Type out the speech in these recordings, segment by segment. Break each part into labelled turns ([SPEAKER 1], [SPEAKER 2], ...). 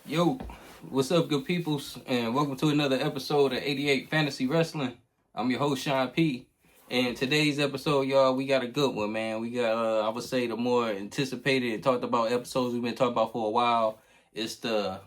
[SPEAKER 1] Yo, what's up, good peoples, and welcome to another episode of 88 Fantasy Wrestling. I'm your host, Sean P. And today's episode, y'all, we got a good one, man. We got, I would say, the more anticipated and talked about episodes we've been talking about for a while. It's the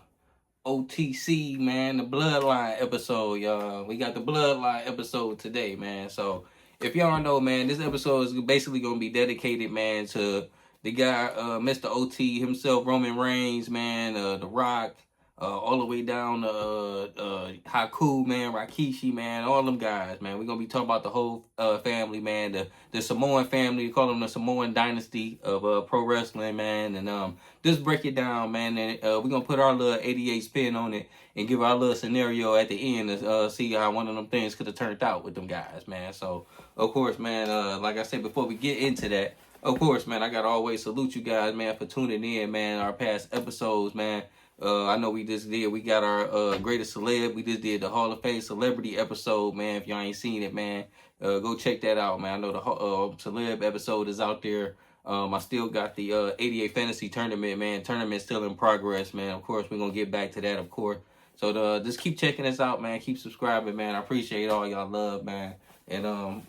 [SPEAKER 1] OTC, man, the Bloodline episode, y'all. We got the Bloodline episode today, man. So, if y'all know, man, this episode is basically going to be dedicated, man, to the guy, Mr. OT himself, Roman Reigns, man, The Rock, all the way down to Haku, man, Rikishi, man, all them guys, man. We're going to be talking about the whole family, man, the Samoan family. We call them the Samoan dynasty of pro wrestling, man, and just break it down, man, and we're going to put our little 88 spin on it and give our little scenario at the end to see how one of them things could have turned out with them guys, man. So, of course, man, like I said, before we get into that, of course, man, I got to always salute you guys, man, for tuning in, man, our past episodes, man. I know we got our greatest celeb. We just did the Hall of Fame celebrity episode, man. If y'all ain't seen it, man, go check that out, man. I know the celeb episode is out there. I still got the 88 Fantasy Tournament, man. Tournament still in progress, man. Of course, we're going to get back to that, of course. So just keep checking us out, man. Keep subscribing, man. I appreciate all y'all love, man. And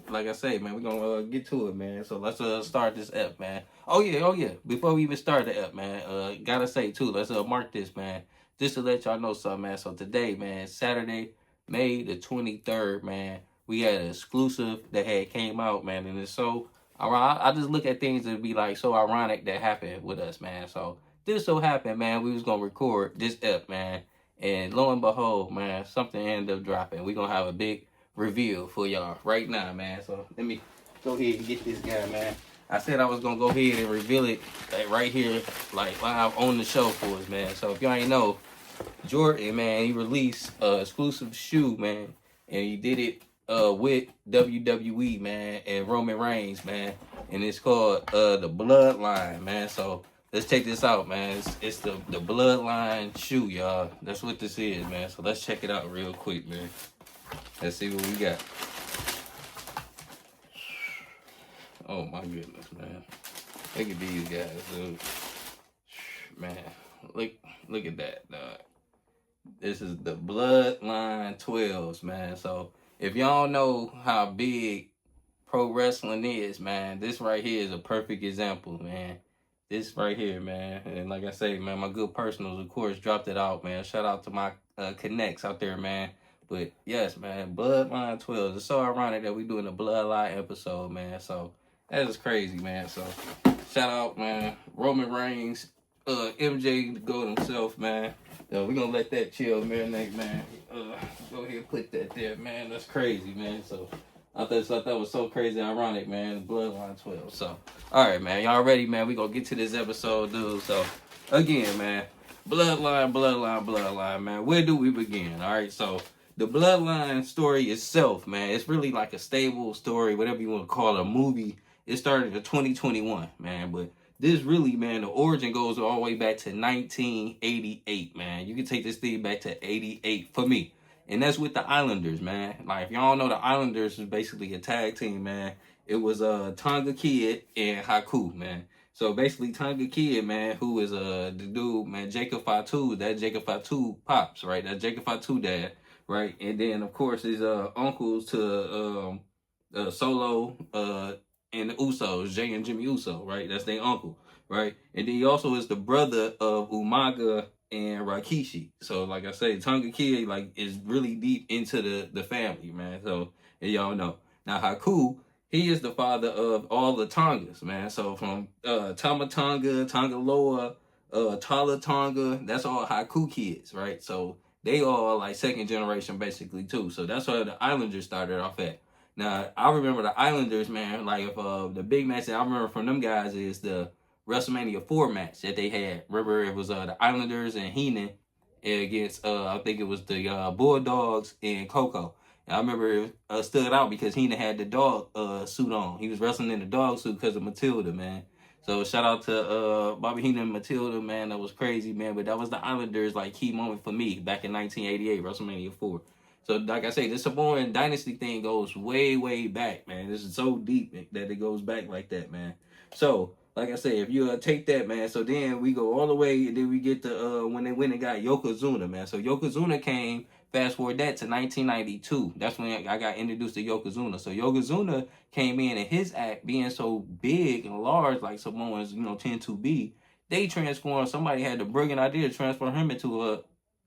[SPEAKER 1] like I say, man, we're gonna get to it, man. So let's start this up, man. Oh yeah. Before we even start the up, man, gotta say too, let's mark this, man. Just to let y'all know something, man. So today, man, Saturday, May the 23rd, man, we had an exclusive that had came out, man, and it's so I just look at things and be like so ironic that happened with us, man. So this so happened, man, we was gonna record this up, man. And lo and behold, man, something ended up dropping. We're gonna have a big reveal for y'all right now, man. So let me go ahead and get this guy, man. I said I was gonna go ahead and reveal it like, right here, like live on the show for us, man. So if y'all ain't know, Jordan, man, he released exclusive shoe, man, and he did it with WWE, man, and Roman Reigns, man, and it's called the Bloodline, man. So let's check this out, man. It's the Bloodline shoe, y'all. That's what this is, man. So let's check it out real quick, man. Let's see what we got. Oh my goodness, man. Look at these guys, dude. Man, look at that, dog. This is the Bloodline 12s, man. So if y'all know how big pro wrestling is, man, this right here is a perfect example, man. This right here, man. And like I say, man, my good personals, of course, dropped it out, man. Shout out to my connects out there, man. But yes, man, Bloodline 12. It's so ironic that we doing a Bloodline episode, man. So that is crazy, man. So shout out, man, Roman Reigns, MJ the GOAT himself, man. We're gonna let that chill, marinate, man. Go ahead and put that there, man. That's crazy, man. So I thought that was so crazy ironic, man. Bloodline 12. So all right, man. Y'all ready, man? We gonna get to this episode, dude. So again, man, Bloodline, man. Where do we begin? All right, so the Bloodline story itself, man, it's really like a stable story, whatever you want to call it, a movie. It started in 2021, man, but this really, man, the origin goes all the way back to 1988, man. You can take this thing back to 88 for me. And that's with the Islanders, man. Like, if y'all know, the Islanders is basically a tag team, man. It was Tonga Kid and Haku, man. So basically, Tonga Kid, man, who is the dude, man, Jacob Fatu, that Jacob Fatu pops, right? That Jacob Fatu dad, right? And then, of course, his uncles to Solo and the Usos, Jay and Jimmy Uso, right? That's their uncle, right? And then he also is the brother of Umaga and Rikishi. So, like I say, Tonga Kid, like, is really deep into the family, man. So, and y'all know. Now, Haku, he is the father of all the Tongas, man. So, from Tama Tonga, Tonga Loa, Tala Tonga, that's all Haku kids, right? So, they all, like, second generation, basically, too. So, that's where the Islanders started off at. Now, I remember the Islanders, man, like, if the big match that I remember from them guys is the WrestleMania 4 match that they had. Remember, it was the Islanders and Heenan against, I think it was the Bulldogs and Coco. And I remember it stood out because Heenan had the dog suit on. He was wrestling in the dog suit because of Matilda, man. So shout out to Bobby Heenan and Matilda, man. That was crazy, man. But that was the Islanders, like, key moment for me back in 1988, WrestleMania 4. So, like I say, this Samoan dynasty thing goes way, way back, man. This is so deep that it goes back like that, man. So, like I said, if you take that, man, so then we go all the way, and then we get to when they went and got Yokozuna, man. So Yokozuna came, fast forward that to 1992. That's when I got introduced to Yokozuna. So Yokozuna came in, and his act being so big and large, like Samoans, tend to be, they transformed. Somebody had the brilliant idea to transform him into a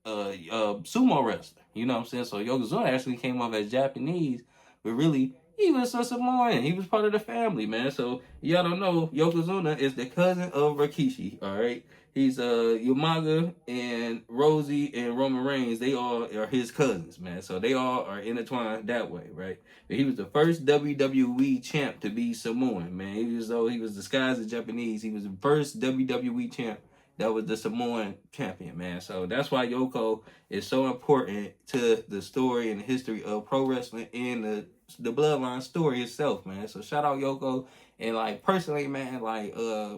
[SPEAKER 1] sumo wrestler. You know what I'm saying? So Yokozuna actually came off as Japanese, but really he was a Samoan. He was part of the family, man. So y'all don't know, Yokozuna is the cousin of Rikishi. All right, he's Umaga and Rosie and Roman Reigns. They all are his cousins, man. So they all are intertwined that way, right? But he was the first WWE champ to be Samoan, man. Though he was disguised as Japanese, he was the first WWE champ that was the Samoan champion, man. So that's why Yoko is so important to the story and the history of pro wrestling and the Bloodline story itself, man. So shout out Yoko. And like personally, man, like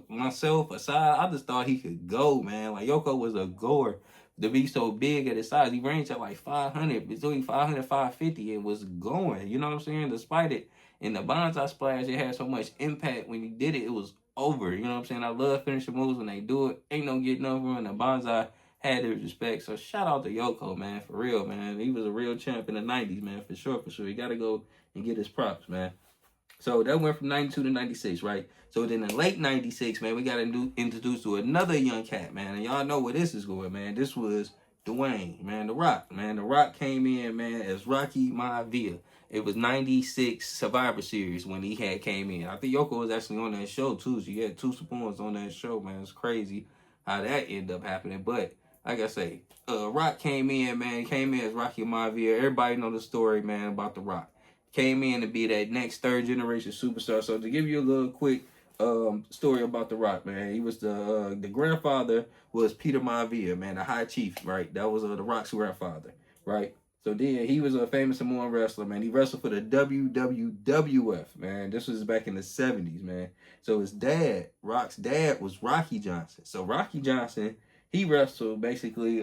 [SPEAKER 1] myself aside, I just thought he could go, man. Like Yoko was a goer to be so big at his size. He ranged at like 500, between 500 and 550 and was going, you know what I'm saying? Despite it. In the Banzai Splash, it had so much impact when he did it, it was over. You know what I'm saying? I love finishing moves when they do it. Ain't no getting over, and the Banzai had his respect. So shout out to Yoko, man, for real, man. He was a real champ in the 90s, man, for sure, for sure. He got to go and get his props, man. So that went from 92 to 96, right? So then in late 96, man, we got introduced to another young cat, man. And y'all know where this is going, man. This was Dwayne, man, The Rock. Man, The Rock came in, man, as Rocky Maivia. It was 96 Survivor Series when he came in. I think Yoko was actually on that show, too. So you had two Samoans on that show, man. It's crazy how that ended up happening. But, like I say, Rock came in, man. He came in as Rocky Maivia. Everybody know the story, man, about The Rock. Came in to be that next third generation superstar. So to give you a little quick story about The Rock, man, he was the grandfather was Peter Maivia, man, the High Chief, right? That was The Rock's grandfather, right? So then he was a famous Samoan wrestler, man. He wrestled for the WWF, man. This was back in the 70s, man. So his dad, Rock's dad, was Rocky Johnson. So Rocky Johnson, he wrestled basically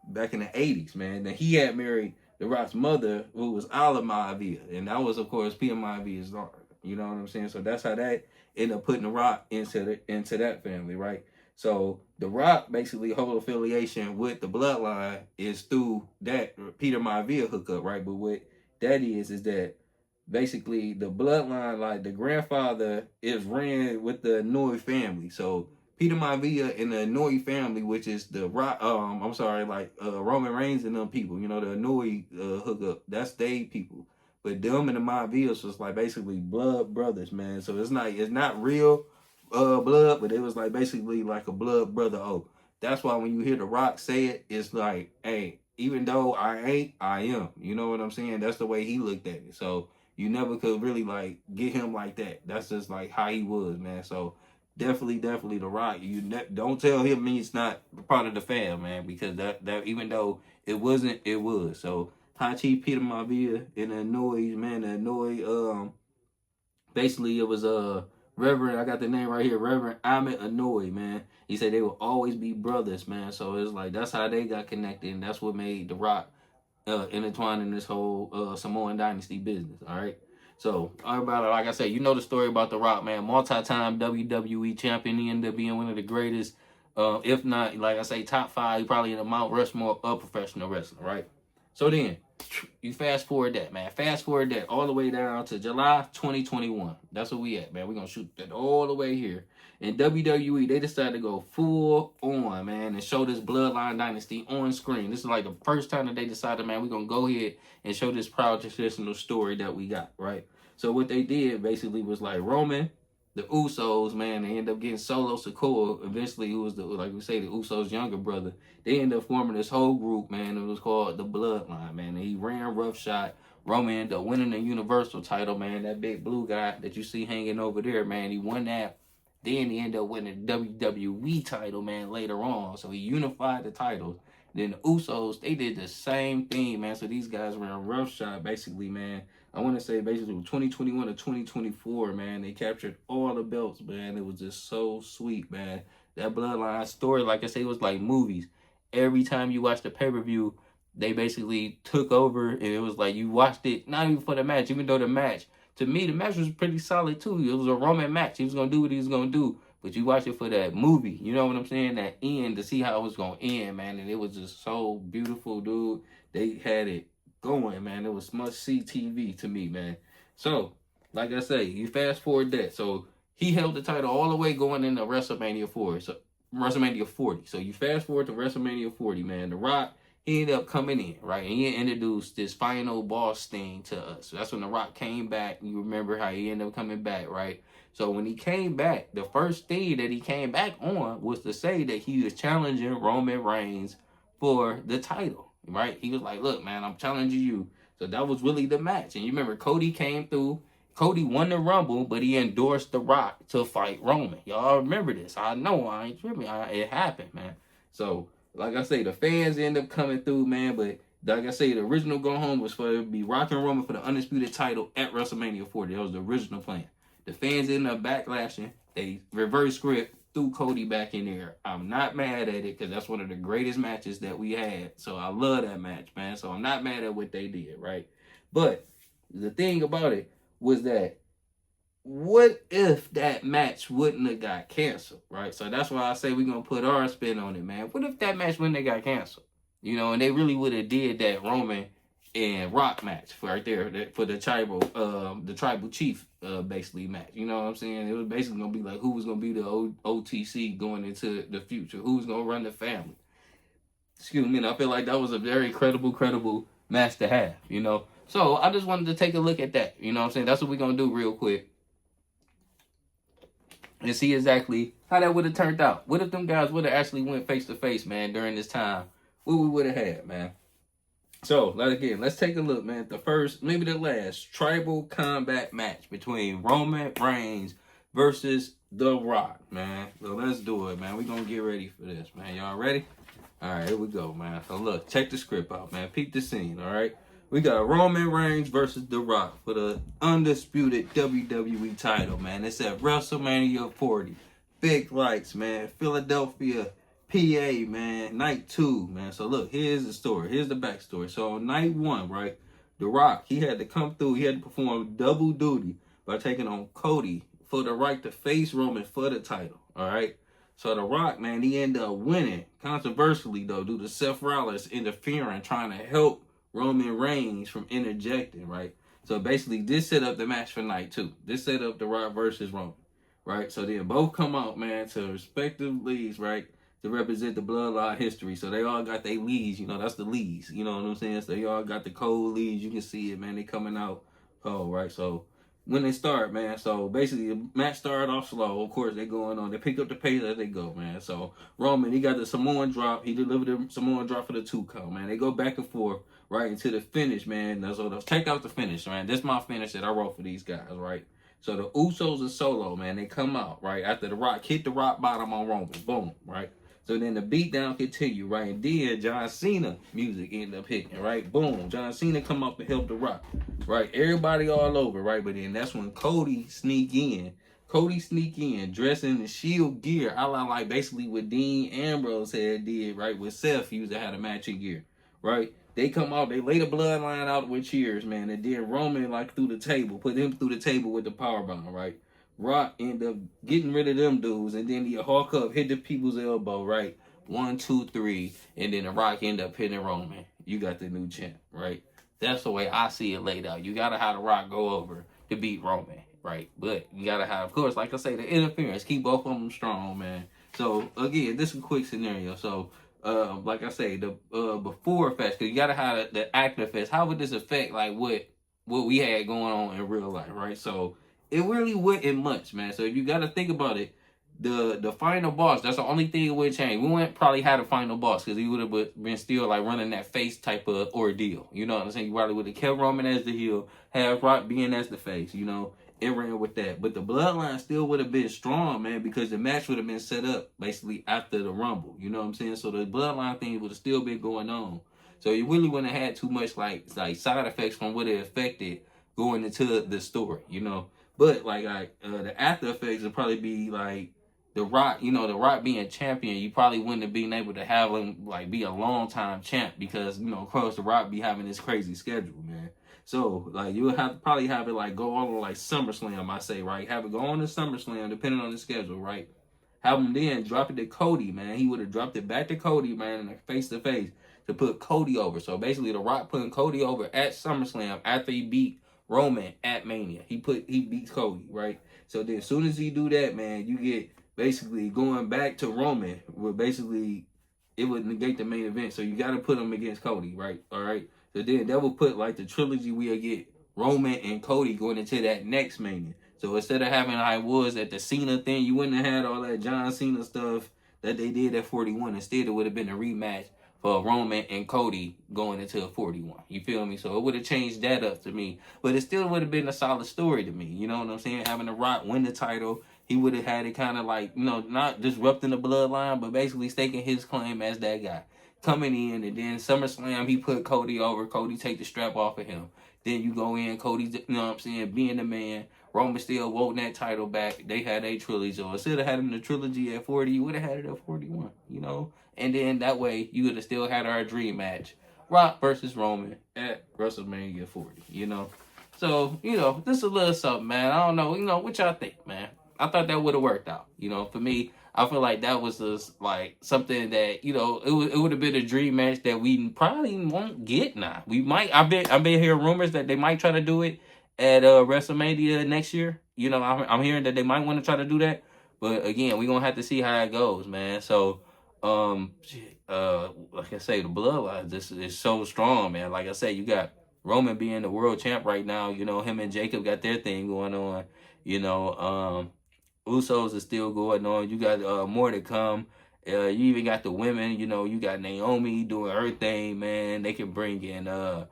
[SPEAKER 1] back in the 80s, man. Now he had married The Rock's mother, who was Ala Maivia, and that was, of course, Peter Maivia's daughter. You know what I'm saying? So that's how that ended up putting The Rock into that family, right? So The Rock basically whole affiliation with the Bloodline is through that Peter Maivia hookup, right? But what that is that basically the Bloodline, like the grandfather, is ran with the Noi family. So Peter Maivia and the Inouye family, which is the Rock, Roman Reigns and them people, the Inouye hookup, that's they people. But them and the Maivias was like basically blood brothers, man. So it's not real blood, but it was like basically like a blood brother oath. That's why when you hear The Rock say it, it's like, hey, even though I ain't, I am. You know what I'm saying? That's the way he looked at it. So you never could really like get him like that. That's just like how he was, man. So definitely The Rock. Don't tell him he's not part of the fam, man, because that even though it wasn't, it was. So High Chief Peter Maivia and the Inouye, man, the Inouye, basically it was Reverend, I got the name right here, Reverend Ahmed Inouye, man. He said they will always be brothers, man. So it's like that's how they got connected, and that's what made The Rock intertwined in this whole Samoan dynasty business. All right. So, everybody, like I said, you know the story about The Rock, man. Multi-time WWE champion. He ended up being one of the greatest, if not, like I say, top 5. He probably in the Mount Rushmore of professional wrestling, right? So then, you fast forward that, man. Fast forward that all the way down to July 2021. That's where we at, man. We're going to shoot that all the way here. In WWE, they decided to go full on, man, and show this Bloodline dynasty on screen. This is like the first time that they decided, man, we're going to go ahead and show this proud traditional story that we got, right? So what they did basically was like Roman, the Usos, man, they end up getting Solo Sikoa, eventually, who was the Usos' younger brother. They ended up forming this whole group, man. It was called the Bloodline, man. And he ran roughshod. Roman ended up winning the Universal title, man. That big blue guy that you see hanging over there, man. He won that. Then he ended up winning the WWE title, man, later on. So he unified the titles. Then the Usos, they did the same thing, man. So these guys ran roughshod, basically, man. I want to say basically 2021 to 2024, man. They captured all the belts, man. It was just so sweet, man. That Bloodline story, like I say, it was like movies. Every time you watch the pay-per-view, they basically took over, and it was like you watched it, not even for the match, even though the match to me, the match was pretty solid too. It was a Roman match. He was gonna do what he was gonna do. But you watch it for that movie, you know what I'm saying? That end, to see how it was gonna end, man. And it was just so beautiful, dude. They had it going, man. It was must-see TV to me, man. So, like I say, you fast forward that. So he held the title all the way going into WrestleMania 4. So WrestleMania 40. So you fast forward to WrestleMania 40, man. The Rock, he ended up coming in, right? And he introduced this final boss thing to us. So that's when The Rock came back. You remember how he ended up coming back, right? So when he came back, the first thing that he came back on was to say that he was challenging Roman Reigns for the title, right? He was like, look, man, I'm challenging you. So that was really the match. And you remember Cody came through. Cody won the Rumble, but he endorsed The Rock to fight Roman. Y'all remember this. I know. I ain't tripping. It happened, man. So, like I say, the fans end up coming through, man. But, like I say, the original go home was for it to be Rock and Roman for the undisputed title at WrestleMania 40. That was the original plan. The fans ended up backlashing. They reverse script, threw Cody back in there. I'm not mad at it because that's one of the greatest matches that we had. So I love that match, man. So I'm not mad at what they did, right? But the thing about it was that what if that match wouldn't have got canceled, right? So that's why I say we're going to put our spin on it, man. What if that match wouldn't have got canceled? You know, and they really would have did that Roman and Rock match right there for the tribal chief basically match. You know what I'm saying? It was basically gonna be like who was gonna be the OTC going into the future, who was gonna run the family. Excuse me. And I feel like that was a very credible match to have. You know, so I just wanted to take a look at that. You know what I'm saying? That's what we're gonna do real quick and see exactly how that would have turned out. What if them guys would have actually went face to face, man, during this time? What we would have had, man. So, again, let's take a look, man. The first, maybe the last, tribal combat match between Roman Reigns versus The Rock, man. So, let's do it, man. We're going to get ready for this, man. Y'all ready? All right, here we go, man. So, look, check the script out, man. Peep the scene, all right? We got Roman Reigns versus The Rock for the undisputed WWE title, man. It's at WrestleMania 40. Big lights, man. Philadelphia, PA, man, night 2, man. So look, here's the story. Here's the backstory. So on night 1, right, The Rock, he had to come through. He had to perform double duty by taking on Cody for the right to face Roman for the title, all right? So The Rock, man, he ended up winning, controversially, though, due to Seth Rollins interfering, trying to help Roman Reigns from interjecting, right? So basically, this set up the match for night 2. This set up The Rock versus Roman, right? So then both come out, man, to respective leagues, right, to represent the Bloodline history. So they all got their leads, you know, that's the leads, you know what I'm saying? So they all got the cold leads. You can see it, man. They coming out cold, right? So when they start, man, so basically the match started off slow. Of course, they going on. They pick up the pace as they go, man. So Roman, he got the Samoan drop. He delivered the Samoan drop for the 2 count, man. They go back and forth right into the finish, man. So check out the finish, man. This is my finish that I wrote for these guys, right? So the Usos and Solo, man, they come out, right, after The Rock hit the rock bottom on Roman. Boom, right? So then the beatdown continue, right? And then John Cena music ended up hitting, right? Boom. John Cena come up and help The Rock, right? Everybody all over, right? But then that's when Cody sneak in. Dressed in the Shield gear, I like basically what Dean Ambrose had did, right? With Seth, he used to have a matching gear, right? They come out, they lay the Bloodline out with cheers, man. And then Roman, like, through the table, put him through the table with the powerbomb, right? Rock ended up getting rid of them dudes, and then the Hulk up hit the people's elbow, right? 1, 2, 3, and then the Rock ended up hitting Roman. You got the new champ, right? That's the way I see it laid out. You gotta have the Rock go over to beat Roman, right? But you gotta have, of course, like I say, the interference. Keep both of them strong, man. So again, this is a quick scenario. So like I say, the before effects, because you gotta have the after effects. How would this affect like what we had going on in real life, right? So it really wouldn't much, man. So if you got to think about it, the final boss, that's the only thing that would change. We wouldn't probably had a final boss because he would have been still like running that face type of ordeal. You know what I'm saying? You probably would have kept Roman as the heel, have Rock being as the face, you know, and ran with that. But the Bloodline still would have been strong, man, because the match would have been set up basically after the Rumble. You know what I'm saying? So the Bloodline thing would have still been going on. So you really wouldn't have had too much like side effects from what it affected going into the story, you know. But like the after effects would probably be like The Rock, you know, The Rock being champion, you probably wouldn't have been able to have him like be a long time champ because, you know, of course The Rock be having this crazy schedule, man. So like you would have to probably have it like go on to like SummerSlam, I say, right? Have it go on to SummerSlam, depending on the schedule, right? Have him then drop it to Cody, man. He would have dropped it back to Cody, man, in a face to face to put Cody over. So basically, The Rock putting Cody over at SummerSlam after he beat Roman at Mania. He beats Cody, right? So then as soon as he do that, man, you get basically going back to Roman, where basically it would negate the main event. So you got to put him against Cody, right? All right. So then that would put like the trilogy we'll get Roman and Cody going into that next Mania. So instead of having how it was at the Cena thing, you wouldn't have had all that John Cena stuff that they did at 41. Instead, it would have been a rematch for Roman and Cody going into a 41. You feel me? So it would have changed that up to me. But it still would have been a solid story to me. You know what I'm saying? Having The Rock win the title, he would have had it kind of like, not disrupting the bloodline, but basically staking his claim as that guy. Coming in, and then SummerSlam, he put Cody over. Cody take the strap off of him. Then you go in, Cody, being the man. Roman still wanting that title back. They had a trilogy. So instead of having the trilogy at 40, you would have had it at 41, And then that way, you would have still had our dream match. Rock versus Roman at WrestleMania 40, So, this is a little something, man. I don't know, what y'all think, man? I thought that would have worked out. For me, I feel like that was just like something that, it would have been a dream match that we probably won't get now. We might, I've been hearing rumors that they might try to do it at WrestleMania next year. I'm hearing that they might want to try to do that. But again, we're gonna have to see how it goes, man. So like I say, the bloodline is so strong, man. Like I say, you got Roman being the world champ right now. Him and Jacob got their thing going on. Usos is still going on. You got more to come. You even got the women. You got Naomi doing her thing, man. They can bring in uh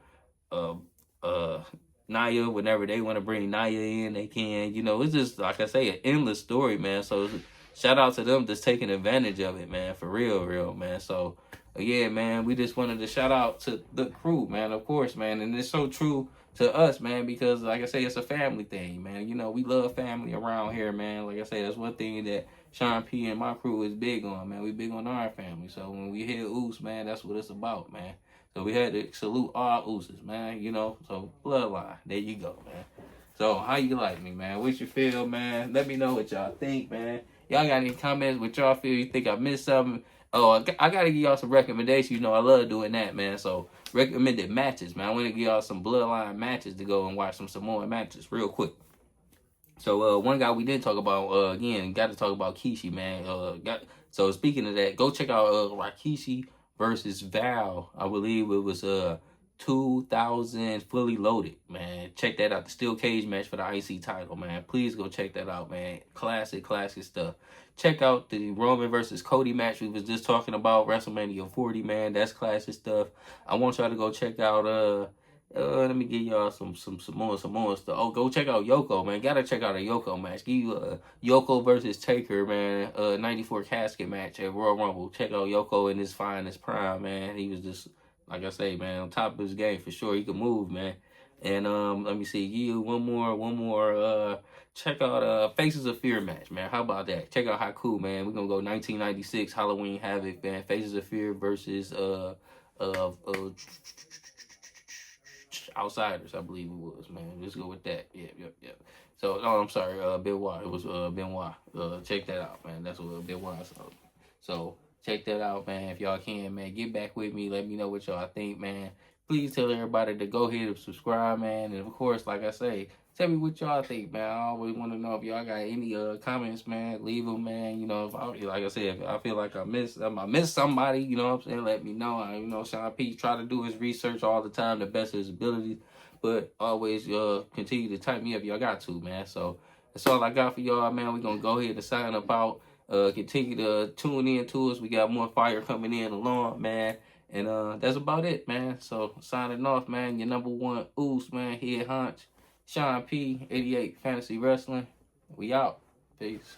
[SPEAKER 1] Naya whenever they want to bring Naya in. They can. It's just like I say, an endless story, man. So shout out to them just taking advantage of it, man. For real, man. So again, man, we just wanted to shout out to the crew, man. Of course, man, and it's so true to us, man, because like I say, it's a family thing, man. We love family around here, man. Like I say, that's one thing that Sean P and my crew is big on, man. We big on our family. So when we hear Oos, man, that's what it's about, man. So we had to salute all Ooses, man. So bloodline, there you go, man. So how you like me, man? What you feel, man? Let me know what y'all think, man. Y'all got any comments? What y'all feel? You think I missed something? Oh, I gotta give y'all some recommendations. I love doing that, man. So recommended matches, man. I want to give y'all some bloodline matches to go and watch some Samoan matches real quick. So one guy we didn't talk about, again, got to talk about Kishi, man. So speaking of that, go check out Rikishi versus Val. I believe it was 2000 Fully Loaded, man. Check that out. The steel cage match for the IC title, man. Please go check that out, man. Classic stuff. Check out the Roman versus Cody match we was just talking about, WrestleMania 40, man. That's classic stuff. I want y'all to go check out let me give y'all some more stuff. Oh, go check out Yoko, man. Gotta check out a Yoko match. Give you Yoko versus Taker, man. 94 casket match at Royal Rumble. Check out Yoko in his finest prime, man. He was just, like I say, man, on top of his game for sure. He could move, man. And let me see, you one more. Check out Faces of Fear match, man. How about that? Check out how cool, man. We're gonna go 1996 Halloween Havoc, man. Faces of Fear versus Outsiders, I believe it was, man. Let's go with that. Yep. So, I'm sorry, Benoit. It was Benoit. Check that out, man. That's what Benoit was. So check that out, man. If y'all can, man, get back with me. Let me know what y'all think, man. Please tell everybody to go ahead and subscribe, man. And of course, like I say, tell me what y'all think, man. I always want to know if y'all got any comments, man. Leave them, man. If like I said, if I feel like I missed somebody, what I'm saying, let me know. Sean P try to do his research all the time, the best of his ability, but always continue to type me if y'all got to, man. So that's all I got for y'all, man. We're gonna go ahead and sign up out. Continue to tune in to us. We got more fire coming in along, man. And that's about it, man. So signing off, man. Your number one Oos, man. Head Hunch. Sean P, 88 Fantasy Wrestling. We out. Peace.